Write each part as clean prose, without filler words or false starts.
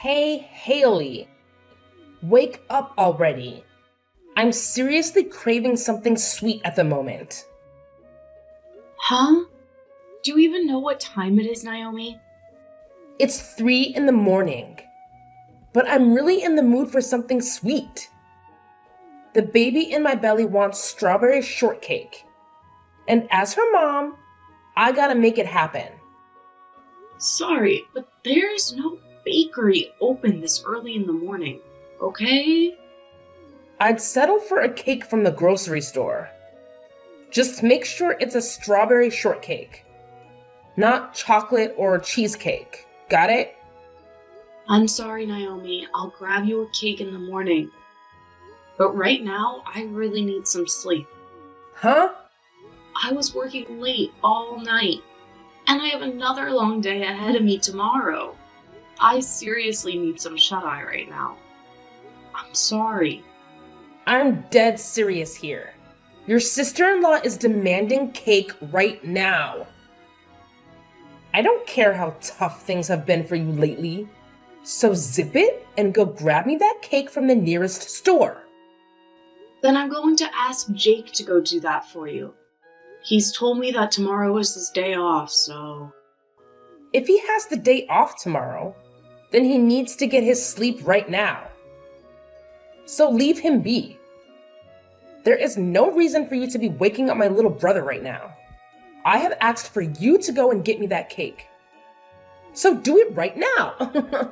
Hey, Haley, wake up already. I'm seriously craving something sweet at the moment. Huh? Do you even know what time it is, Naomi? It's 3 in the morning, but I'm really in the mood for something sweet. The baby in my belly wants strawberry shortcake, and as her mom, I gotta make it happen. Sorry, but there's no bakery open this early in the morning, okay? I'd settle for a cake from the grocery store. Just make sure it's a strawberry shortcake, not chocolate or cheesecake. Got it? I'm sorry, Naomi. I'll grab you a cake in the morning. But right now, I really need some sleep. Huh? I was working late all night, and I have another long day ahead of me tomorrow. I seriously need some shut-eye right now. I'm sorry. I'm dead serious here. Your sister-in-law is demanding cake right now. I don't care how tough things have been for you lately, so zip it and go grab me that cake from the nearest store. Then I'm going to ask Jake to go do that for you. He's told me that tomorrow is his day off, so... If he has the day off tomorrow, then he needs to get his sleep right now. So leave him be. There is no reason for you to be waking up my little brother right now. I have asked for you to go and get me that cake. So do it right now.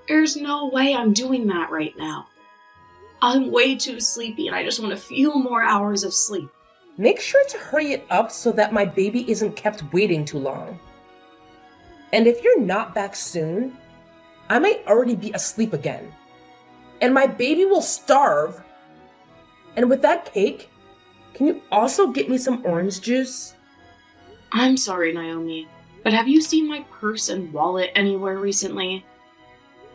There's no way I'm doing that right now. I'm way too sleepy and I just want a few more hours of sleep. Make sure to hurry it up so that my baby isn't kept waiting too long. And if you're not back soon, I might already be asleep again. And my baby will starve. And with that cake, can you also get me some orange juice? I'm sorry, Naomi, but have you seen my purse and wallet anywhere recently?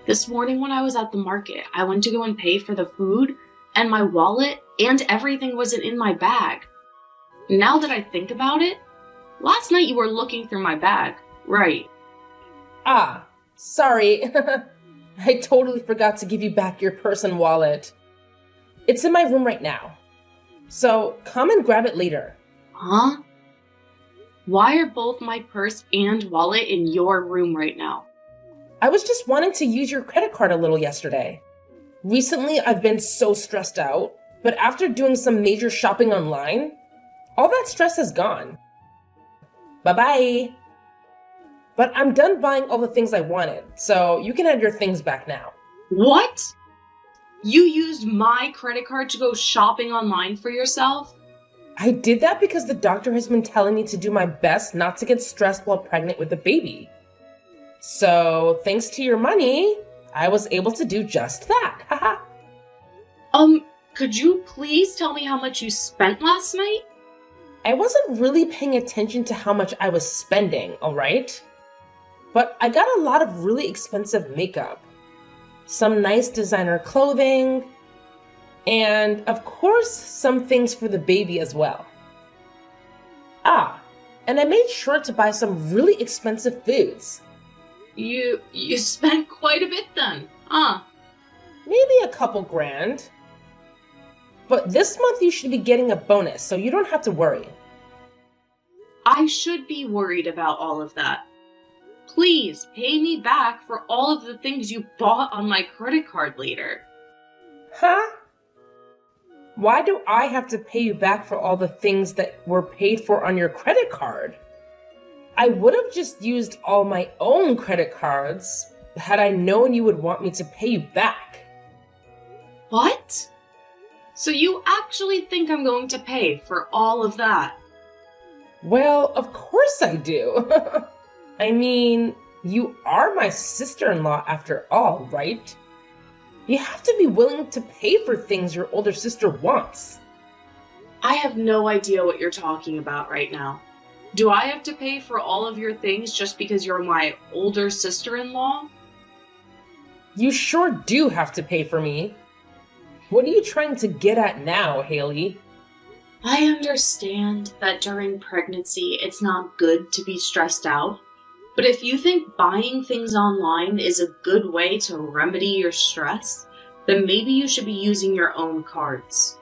This morning when I was at the market, I went to go and pay for the food, and my wallet and everything wasn't in my bag. Now that I think about it, last night you were looking through my bag, right? Ah, sorry. I totally forgot to give you back your purse and wallet. It's in my room right now. So come and grab it later. Huh? Why are both my purse and wallet in your room right now? I was just wanting to use your credit card a little yesterday. Recently, I've been so stressed out, but after doing some major shopping online, all that stress is gone. Bye-bye. But I'm done buying all the things I wanted, so you can have your things back now. What? You used my credit card to go shopping online for yourself? I did that because the doctor has been telling me to do my best not to get stressed while pregnant with a baby. So, thanks to your money, I was able to do just that. Haha. Could you please tell me how much you spent last night? I wasn't really paying attention to how much I was spending, alright? But I got a lot of really expensive makeup, some nice designer clothing, and of course, some things for the baby as well. Ah, and I made sure to buy some really expensive foods. You spent quite a bit then, huh? Maybe a couple grand. But this month you should be getting a bonus, so you don't have to worry. I should be worried about all of that. Please pay me back for all of the things you bought on my credit card later. Huh? Why do I have to pay you back for all the things that were paid for on your credit card? I would have just used all my own credit cards had I known you would want me to pay you back. What? So you actually think I'm going to pay for all of that? Well, of course I do. I mean, you are my sister-in-law after all, right? You have to be willing to pay for things your older sister wants. I have no idea what you're talking about right now. Do I have to pay for all of your things just because you're my older sister-in-law? You sure do have to pay for me. What are you trying to get at now, Haley? I understand that during pregnancy it's not good to be stressed out, But if you think buying things online is a good way to remedy your stress, then maybe you should be using your own cards.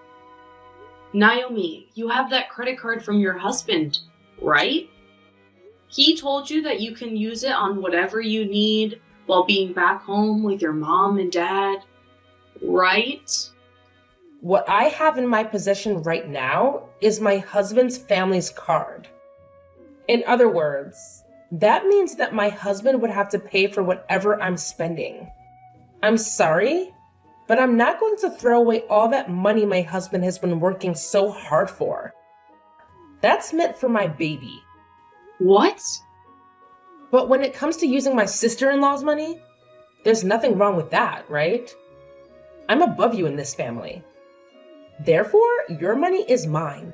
Naomi, you have that credit card from your husband, right? He told you that you can use it on whatever you need while being back home with your mom and dad, right? What I have in my possession right now is my husband's family's card. In other words, that means that my husband would have to pay for whatever I'm spending. I'm sorry, but I'm not going to throw away all that money my husband has been working so hard for. That's meant for my baby. What? But when it comes to using my sister-in-law's money, there's nothing wrong with that, right? I'm above you in this family. Therefore, your money is mine.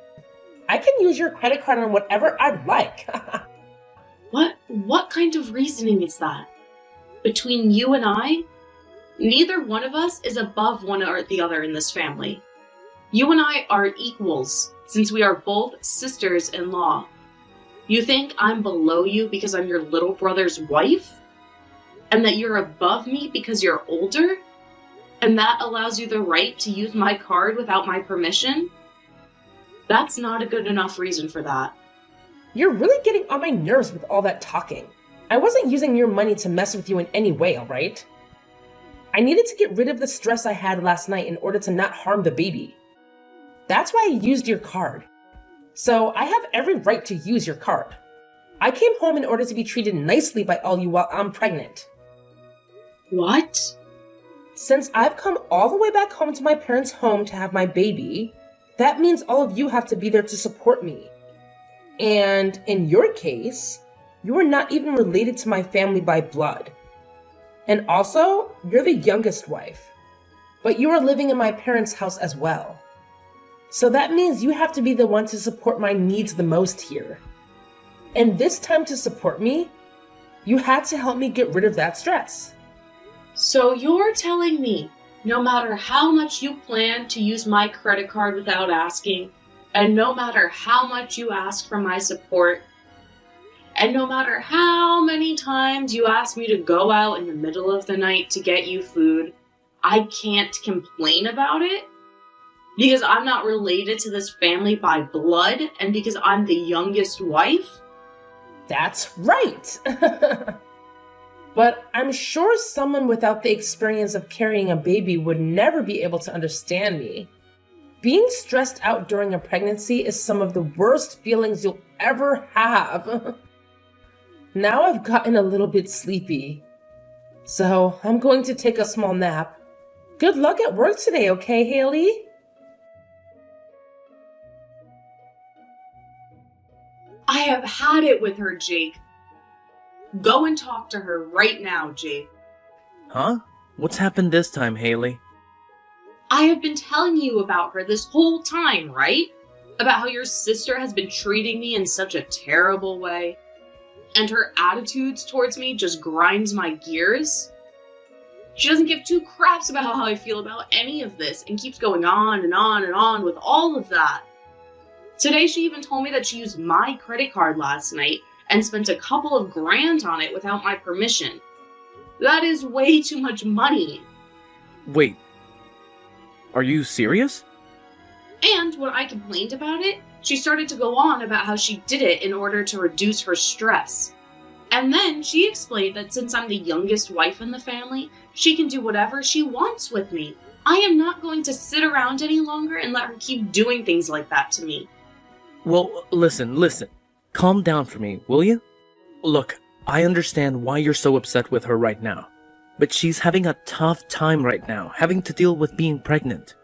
I can use your credit card on whatever I'd like. What kind of reasoning is that? Between you and I, neither one of us is above one or the other in this family. You and I are equals, since we are both sisters-in-law. You think I'm below you because I'm your little brother's wife? And that you're above me because you're older? And that allows you the right to use my card without my permission? That's not a good enough reason for that. You're really getting on my nerves with all that talking. I wasn't using your money to mess with you in any way, alright? I needed to get rid of the stress I had last night in order to not harm the baby. That's why I used your card. So I have every right to use your card. I came home in order to be treated nicely by all you while I'm pregnant. What? Since I've come all the way back home to my parents' home to have my baby, that means all of you have to be there to support me. And in your case, you are not even related to my family by blood. And also, you're the youngest wife. But you are living in my parents' house as well. So that means you have to be the one to support my needs the most here. And this time to support me, you had to help me get rid of that stress. So you're telling me, no matter how much you plan to use my credit card without asking, and no matter how much you ask for my support, and no matter how many times you ask me to go out in the middle of the night to get you food, I can't complain about it? Because I'm not related to this family by blood, and because I'm the youngest wife? That's right! But I'm sure someone without the experience of carrying a baby would never be able to understand me. Being stressed out during a pregnancy is some of the worst feelings you'll ever have. Now I've gotten a little bit sleepy, so I'm going to take a small nap. Good luck at work today, okay, Haley? I have had it with her, Jake. Go and talk to her right now, Jake. Huh? What's happened this time, Haley? I have been telling you about her this whole time, right? About how your sister has been treating me in such a terrible way. And her attitudes towards me just grinds my gears. She doesn't give two craps about how I feel about any of this and keeps going on and on and on with all of that. Today she even told me that she used my credit card last night and spent a couple of grand on it without my permission. That is way too much money. Wait. Are you serious? And when I complained about it, she started to go on about how she did it in order to reduce her stress. And then she explained that since I'm the youngest wife in the family, she can do whatever she wants with me. I am not going to sit around any longer and let her keep doing things like that to me. Well, listen. Calm down for me, will you? Look, I understand why you're so upset with her right now. But she's having a tough time right now, having to deal with being pregnant.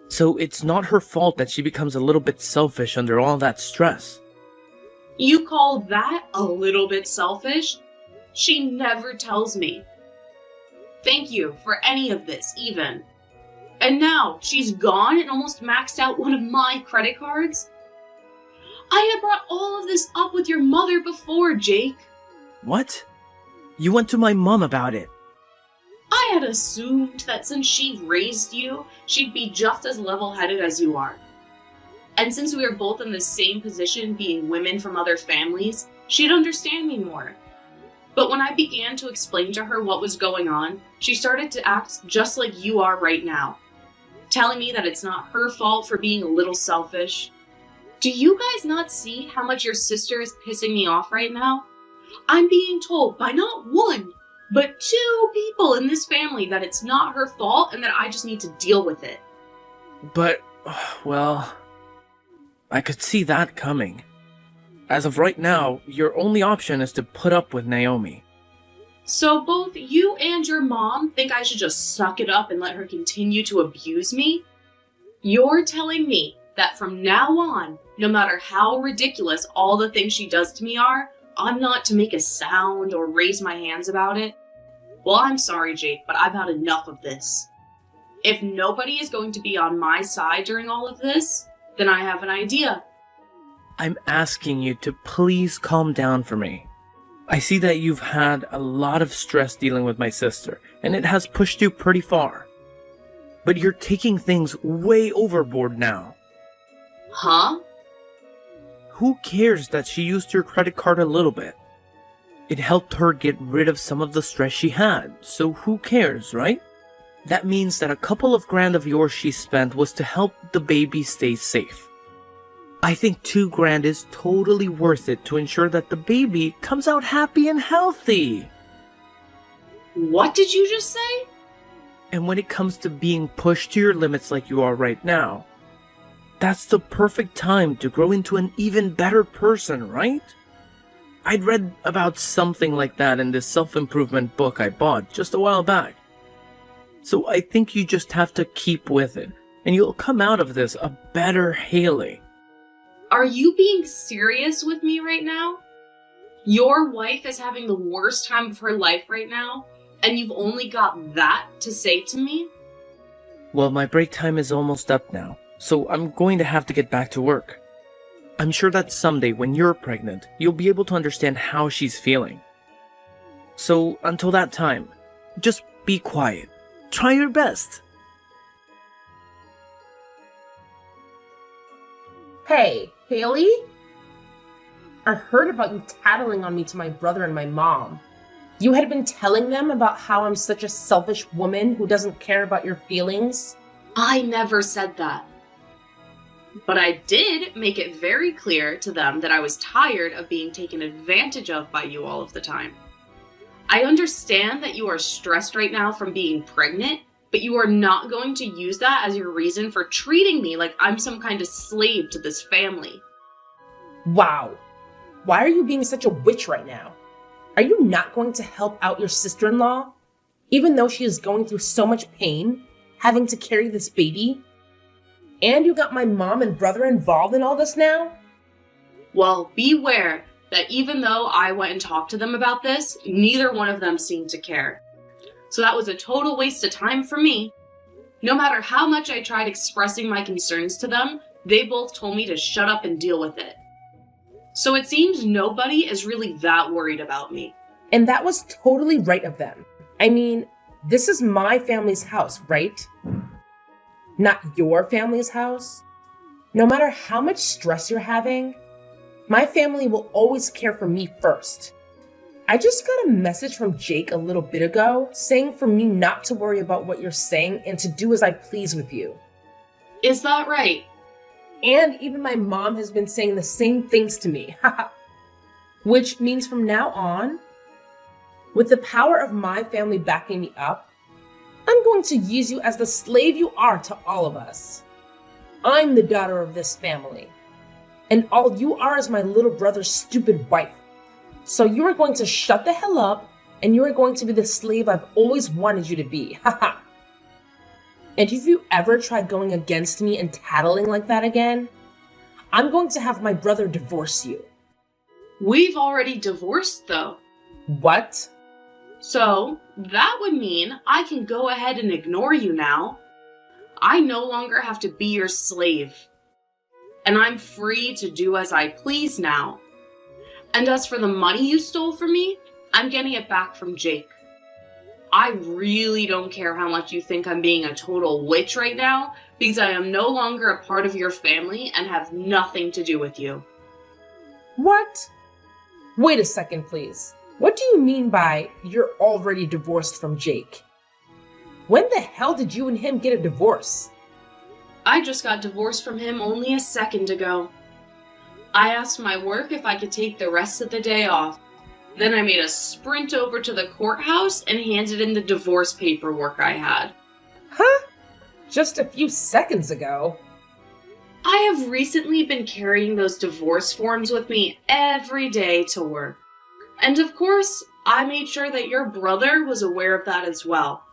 So it's not her fault that she becomes a little bit selfish under all that stress. You call that a little bit selfish? She never tells me. Thank you for any of this, even. And now she's gone and almost maxed out one of my credit cards? I had brought all of this up with your mother before, Jake. What? You went to my mom about it. I had assumed that since she raised you, she'd be just as level-headed as you are. And since we are both in the same position, being women from other families, she'd understand me more. But when I began to explain to her what was going on, she started to act just like you are right now, telling me that it's not her fault for being a little selfish. Do you guys not see how much your sister is pissing me off right now? I'm being told by not one, but two people in this family that it's not her fault and that I just need to deal with it. But, well, I could see that coming. As of right now, your only option is to put up with Naomi. So both you and your mom think I should just suck it up and let her continue to abuse me? You're telling me that from now on, no matter how ridiculous all the things she does to me are, I'm not to make a sound or raise my hands about it? Well, I'm sorry, Jake, but I've had enough of this. If nobody is going to be on my side during all of this, then I have an idea. I'm asking you to please calm down for me. I see that you've had a lot of stress dealing with my sister, and it has pushed you pretty far. But you're taking things way overboard now. Huh? Who cares that she used your credit card a little bit? It helped her get rid of some of the stress she had, so who cares, right? That means that a couple of grand of yours she spent was to help the baby stay safe. I think $2,000 is totally worth it to ensure that the baby comes out happy and healthy. What did you just say? And when it comes to being pushed to your limits like you are right now, that's the perfect time to grow into an even better person, right? I'd read about something like that in this self-improvement book I bought just a while back. So I think you just have to keep with it, and you'll come out of this a better Haley. Are you being serious with me right now? Your wife is having the worst time of her life right now, and you've only got that to say to me? Well, my break time is almost up now, so I'm going to have to get back to work. I'm sure that someday when you're pregnant, you'll be able to understand how she's feeling. So until that time, just be quiet. Try your best. Hey, Haley? I heard about you tattling on me to my brother and my mom. You had been telling them about how I'm such a selfish woman who doesn't care about your feelings? I never said that. But I did make it very clear to them that I was tired of being taken advantage of by you all of the time. I understand that you are stressed right now from being pregnant, but you are not going to use that as your reason for treating me like I'm some kind of slave to this family. Wow. Why are you being such a witch right now? Are you not going to help out your sister-in-law? Even though she is going through so much pain, having to carry this baby? And you got my mom and brother involved in all this now? Well, beware that even though I went and talked to them about this, neither one of them seemed to care. So that was a total waste of time for me. No matter how much I tried expressing my concerns to them, they both told me to shut up and deal with it. So it seems nobody is really that worried about me. And that was totally right of them. I mean, this is my family's house, right? Not your family's house. No matter how much stress you're having, my family will always care for me first. I just got a message from Jake a little bit ago saying for me not to worry about what you're saying and to do as I please with you. Is that right? And even my mom has been saying the same things to me. Which means from now on, with the power of my family backing me up, I'm going to use you as the slave you are to all of us. I'm the daughter of this family, and all you are is my little brother's stupid wife. So you are going to shut the hell up, and you are going to be the slave I've always wanted you to be. Haha. And if you ever try going against me and tattling like that again, I'm going to have my brother divorce you. We've already divorced, though. What? So, that would mean I can go ahead and ignore you now. I no longer have to be your slave. And I'm free to do as I please now. And as for the money you stole from me, I'm getting it back from Jake. I really don't care how much you think I'm being a total witch right now, because I am no longer a part of your family and have nothing to do with you. What? Wait a second, please. What do you mean by you're already divorced from Jake? When the hell did you and him get a divorce? I just got divorced from him only a second ago. I asked my work if I could take the rest of the day off. Then I made a sprint over to the courthouse and handed in the divorce paperwork I had. Huh? Just a few seconds ago. I have recently been carrying those divorce forms with me every day to work. And of course, I made sure that your brother was aware of that as well.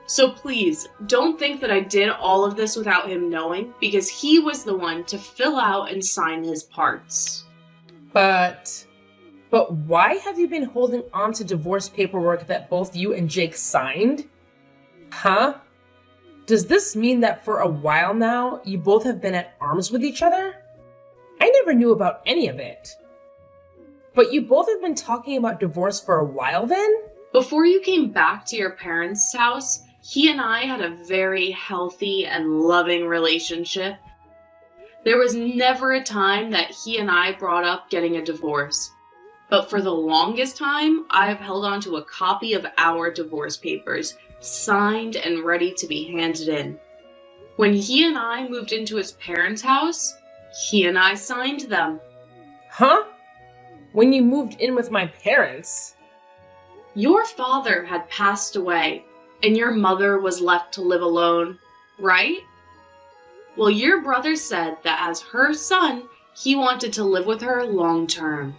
So please, don't think that I did all of this without him knowing, because he was the one to fill out and sign his parts. But why have you been holding on to divorce paperwork that both you and Jake signed? Huh? Does this mean that for a while now, you both have been at arms with each other? I never knew about any of it. But you both have been talking about divorce for a while then? Before you came back to your parents' house, he and I had a very healthy and loving relationship. There was never a time that he and I brought up getting a divorce. But for the longest time, I have held on to a copy of our divorce papers, signed and ready to be handed in. When he and I moved into his parents' house, he and I signed them. Huh? When you moved in with my parents? Your father had passed away, and your mother was left to live alone, right? Well, your brother said that as her son, he wanted to live with her long term.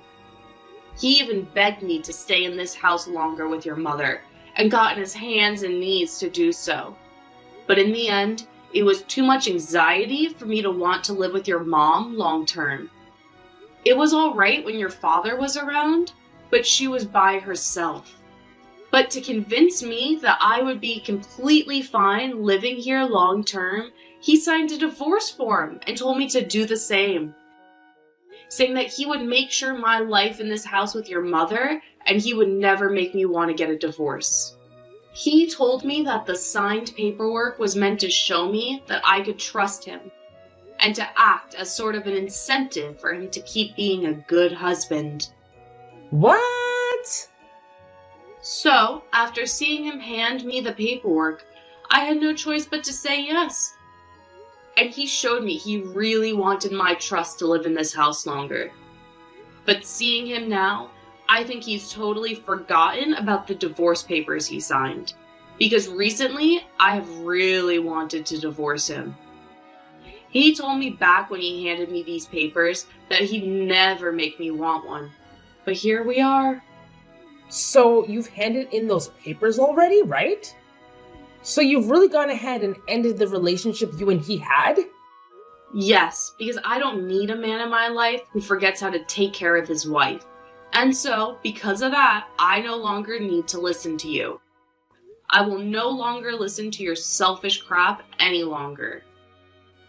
He even begged me to stay in this house longer with your mother, and got on his hands and knees to do so. But in the end, it was too much anxiety for me to want to live with your mom long term. It was all right when your father was around, but she was by herself. But to convince me that I would be completely fine living here long term, he signed a divorce form and told me to do the same, saying that he would make sure my life in this house with your mother, and he would never make me want to get a divorce. He told me that the signed paperwork was meant to show me that I could trust him, and to act as sort of an incentive for him to keep being a good husband. What? So, after seeing him hand me the paperwork, I had no choice but to say yes. And he showed me he really wanted my trust to live in this house longer. But seeing him now, I think he's totally forgotten about the divorce papers he signed. Because recently, I have really wanted to divorce him. He told me back when he handed me these papers that he'd never make me want one. But here we are. So you've handed in those papers already, right? So you've really gone ahead and ended the relationship you and he had? Yes, because I don't need a man in my life who forgets how to take care of his wife. And so, because of that, I no longer need to listen to you. I will no longer listen to your selfish crap any longer.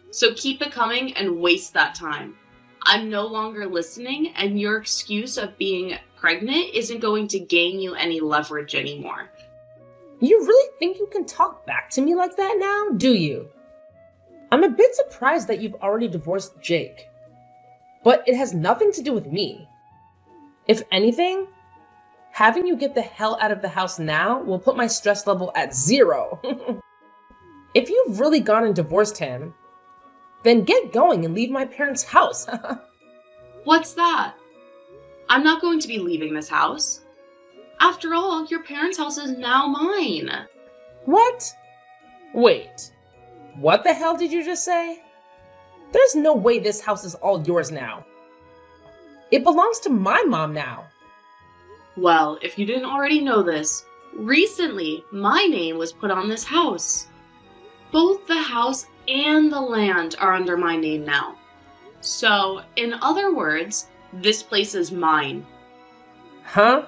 So keep it coming and waste that time. I'm no longer listening, and your excuse of being pregnant isn't going to gain you any leverage anymore. You really think you can talk back to me like that now, do you? I'm a bit surprised that you've already divorced Jake. But it has nothing to do with me. If anything, having you get the hell out of the house now will put my stress level at 0. If you've really gone and divorced him, then get going and leave my parents' house. What's that? I'm not going to be leaving this house. After all, your parents' house is now mine. What? Wait, what the hell did you just say? There's no way this house is all yours now. It belongs to my mom now. Well, if you didn't already know this, recently my name was put on this house. Both the house and the land are under my name now. So, in other words, this place is mine. Huh?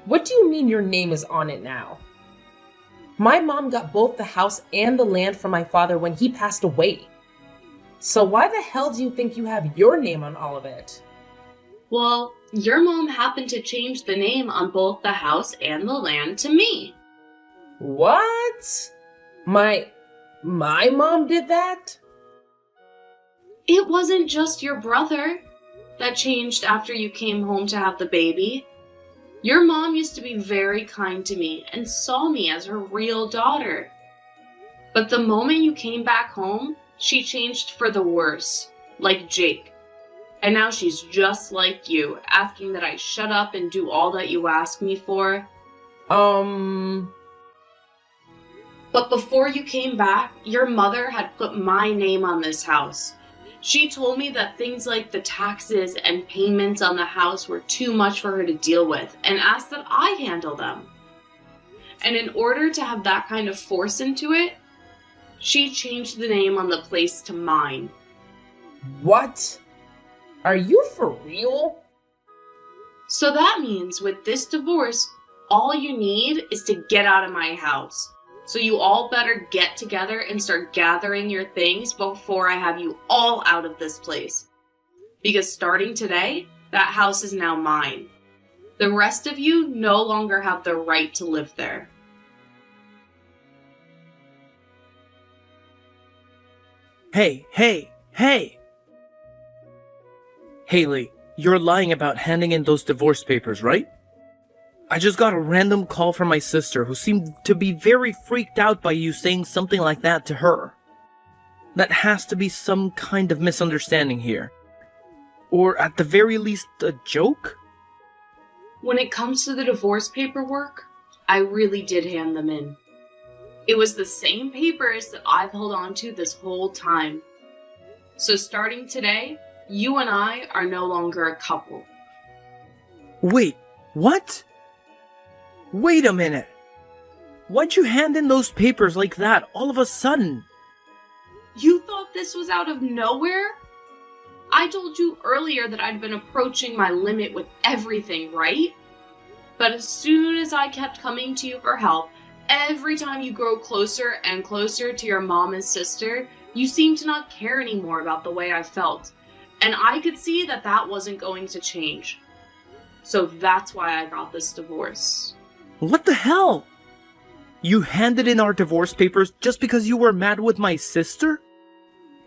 What do you mean your name is on it now? My mom got both the house and the land from my father when he passed away. So why the hell do you think you have your name on all of it? Well, your mom happened to change the name on both the house and the land to me. What? My mom did that? It wasn't just your brother that changed after you came home to have the baby. Your mom used to be very kind to me and saw me as her real daughter. But the moment you came back home, she changed for the worse, like Jake. And now she's just like you, asking that I shut up and do all that you ask me for. But before you came back, your mother had put my name on this house. She told me that things like the taxes and payments on the house were too much for her to deal with and asked that I handle them. And in order to have that kind of force into it, she changed the name on the place to mine. What? Are you for real? So that means with this divorce, all you need is to get out of my house. So you all better get together and start gathering your things before I have you all out of this place. Because starting today, that house is now mine. The rest of you no longer have the right to live there. Hey! Haley, you're lying about handing in those divorce papers, right? I just got a random call from my sister who seemed to be very freaked out by you saying something like that to her. That has to be some kind of misunderstanding here. Or at the very least, a joke? When it comes to the divorce paperwork, I really did hand them in. It was the same papers that I've held on to this whole time. So starting today, you and I are no longer a couple. Wait, what? Wait a minute. Why'd you hand in those papers like that all of a sudden? You thought this was out of nowhere? I told you earlier that I'd been approaching my limit with everything, right? But as soon as I kept coming to you for help, every time you grow closer and closer to your mom and sister, you seem to not care anymore about the way I felt. And I could see that that wasn't going to change. So that's why I got this divorce. What the hell? You handed in our divorce papers just because you were mad with my sister?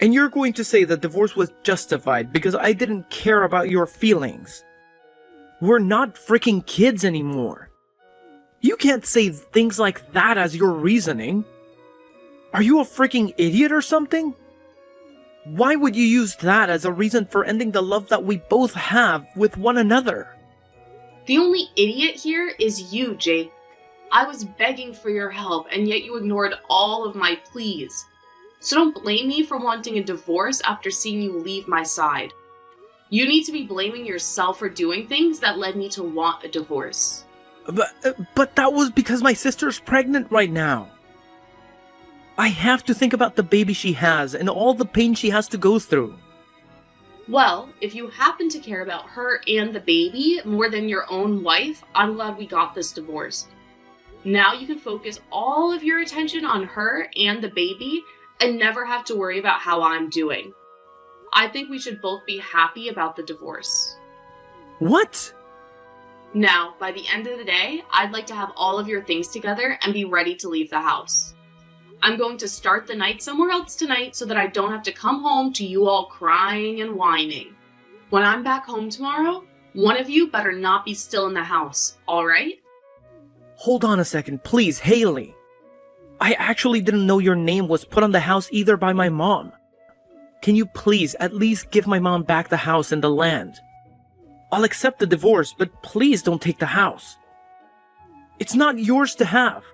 And you're going to say the divorce was justified because I didn't care about your feelings. We're not freaking kids anymore. You can't say things like that as your reasoning. Are you a freaking idiot or something? Why would you use that as a reason for ending the love that we both have with one another? The only idiot here is you, Jake. I was begging for your help, and yet you ignored all of my pleas. So don't blame me for wanting a divorce after seeing you leave my side. You need to be blaming yourself for doing things that led me to want a divorce. But that was because my sister's pregnant right now. I have to think about the baby she has and all the pain she has to go through. Well, if you happen to care about her and the baby more than your own wife, I'm glad we got this divorce. Now you can focus all of your attention on her and the baby and never have to worry about how I'm doing. I think we should both be happy about the divorce. What? Now, by the end of the day, I'd like to have all of your things together and be ready to leave the house. I'm going to start the night somewhere else tonight so that I don't have to come home to you all crying and whining. When I'm back home tomorrow, one of you better not be still in the house, alright? Hold on a second, please, Haley. I actually didn't know your name was put on the house either by my mom. Can you please at least give my mom back the house and the land? I'll accept the divorce, but please don't take the house. It's not yours to have.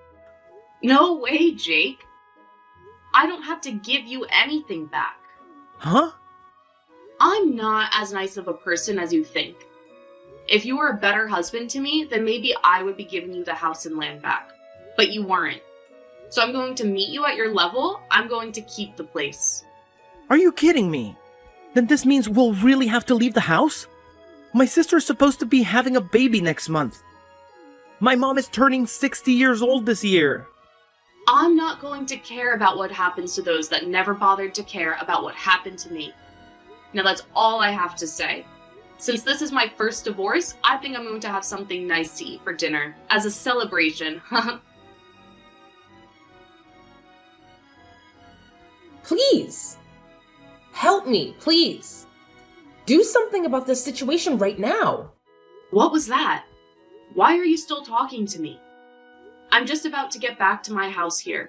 No way, Jake. I don't have to give you anything back. Huh? I'm not as nice of a person as you think. If you were a better husband to me, then maybe I would be giving you the house and land back. But you weren't. So I'm going to meet you at your level. I'm going to keep the place. Are you kidding me? Then this means we'll really have to leave the house? My sister is supposed to be having a baby next month. My mom is turning 60 years old this year. I'm not going to care about what happens to those that never bothered to care about what happened to me. Now that's all I have to say. Since this is my first divorce, I think I'm going to have something nice to eat for dinner, as a celebration. Please! Help me, please! Do something about this situation right now! What was that? Why are you still talking to me? I'm just about to get back to my house here.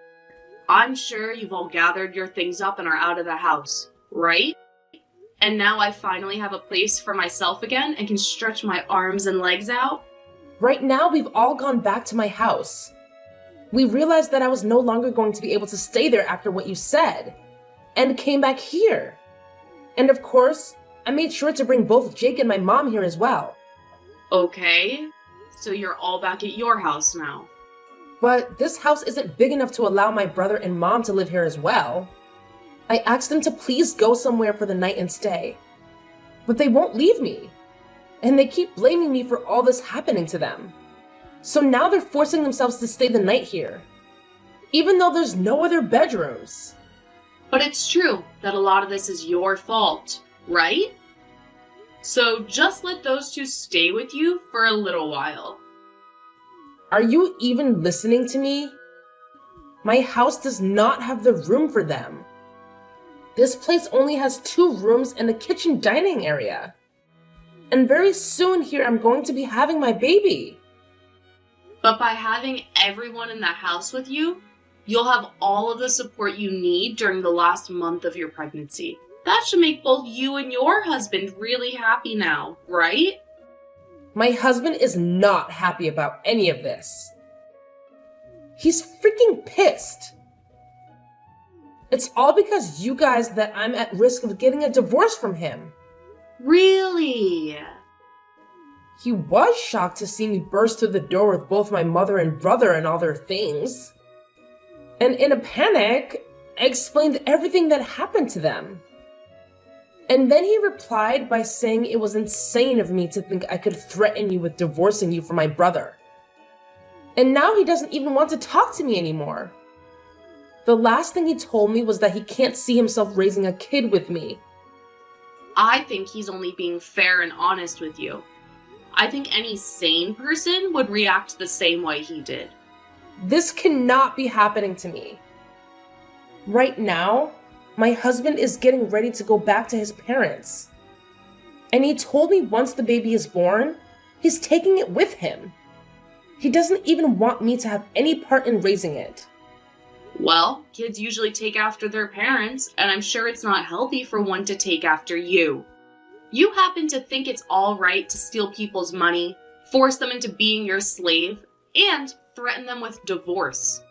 I'm sure you've all gathered your things up and are out of the house, right? And now I finally have a place for myself again and can stretch my arms and legs out. Right now, we've all gone back to my house. We realized that I was no longer going to be able to stay there after what you said, and came back here. And of course, I made sure to bring both Jake and my mom here as well. Okay, so you're all back at your house now. But this house isn't big enough to allow my brother and mom to live here as well. I asked them to please go somewhere for the night and stay. But they won't leave me. And they keep blaming me for all this happening to them. So now they're forcing themselves to stay the night here, even though there's no other bedrooms. But it's true that a lot of this is your fault, right? So just let those two stay with you for a little while. Are you even listening to me? My house does not have the room for them. This place only has 2 rooms and a kitchen dining area. And very soon here I'm going to be having my baby. But by having everyone in the house with you, you'll have all of the support you need during the last month of your pregnancy. That should make both you and your husband really happy now, right? My husband is not happy about any of this. He's freaking pissed. It's all because you guys that I'm at risk of getting a divorce from him. Really? He was shocked to see me burst through the door with both my mother and brother and all their things. And in a panic, I explained everything that happened to them. And then he replied by saying it was insane of me to think I could threaten you with divorcing you from my brother. And now he doesn't even want to talk to me anymore. The last thing he told me was that he can't see himself raising a kid with me. I think he's only being fair and honest with you. I think any sane person would react the same way he did. This cannot be happening to me. Right now, my husband is getting ready to go back to his parents. And he told me once the baby is born, he's taking it with him. He doesn't even want me to have any part in raising it. Well, kids usually take after their parents, and I'm sure it's not healthy for one to take after you. You happen to think it's all right to steal people's money, force them into being your slave, and threaten them with divorce.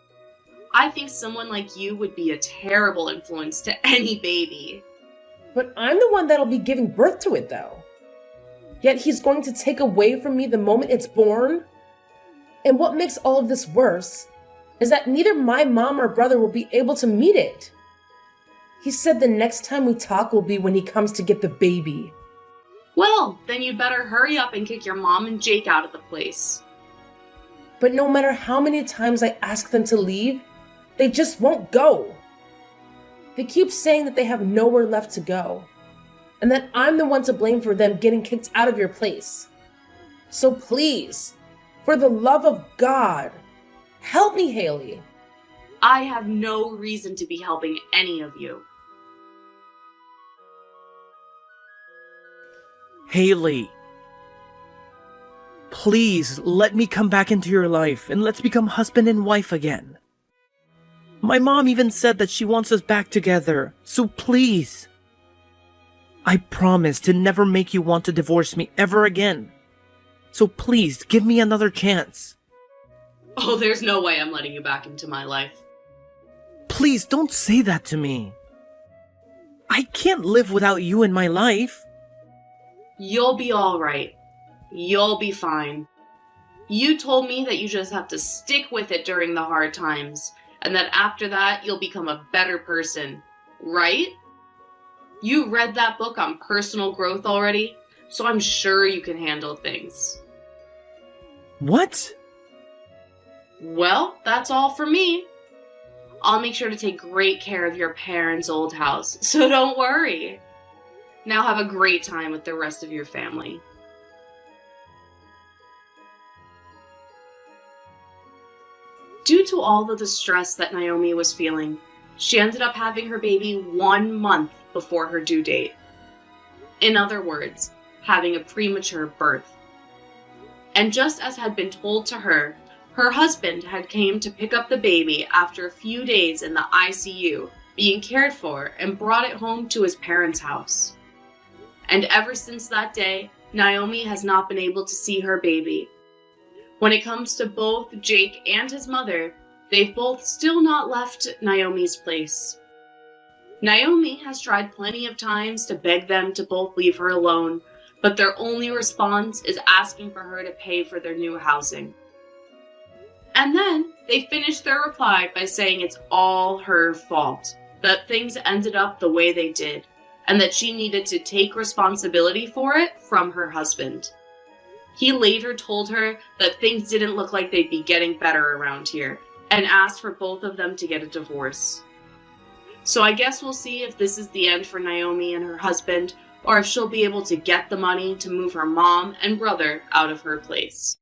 I think someone like you would be a terrible influence to any baby. But I'm the one that'll be giving birth to it, though. Yet he's going to take away from me the moment it's born? And what makes all of this worse is that neither my mom or brother will be able to meet it. He said the next time we talk will be when he comes to get the baby. Well, then you'd better hurry up and kick your mom and Jake out of the place. But no matter how many times I ask them to leave, they just won't go. They keep saying that they have nowhere left to go, and that I'm the one to blame for them getting kicked out of your place. So please, for the love of God, help me, Haley. I have no reason to be helping any of you. Haley, please let me come back into your life and let's become husband and wife again. My mom even said that she wants us back together, so please. I promise to never make you want to divorce me ever again. So please, give me another chance. Oh, there's no way I'm letting you back into my life. Please don't say that to me. I can't live without you in my life. You'll be alright. You'll be fine. You told me that you just have to stick with it during the hard times, and that after that, you'll become a better person, right? You read that book on personal growth already, so I'm sure you can handle things. What? Well, that's all for me. I'll make sure to take great care of your parents' old house, so don't worry. Now have a great time with the rest of your family. Due to all of the stress that Naomi was feeling, she ended up having her baby 1 month before her due date. In other words, having a premature birth. And just as had been told to her, her husband had came to pick up the baby after a few days in the ICU, being cared for, and brought it home to his parents' house. And ever since that day, Naomi has not been able to see her baby. When it comes to both Jake and his mother, they've both still not left Naomi's place. Naomi has tried plenty of times to beg them to both leave her alone, but their only response is asking for her to pay for their new housing. And then they finish their reply by saying it's all her fault, that things ended up the way they did, and that she needed to take responsibility for it from her husband. He later told her that things didn't look like they'd be getting better around here, and asked for both of them to get a divorce. So I guess we'll see if this is the end for Naomi and her husband, or if she'll be able to get the money to move her mom and brother out of her place.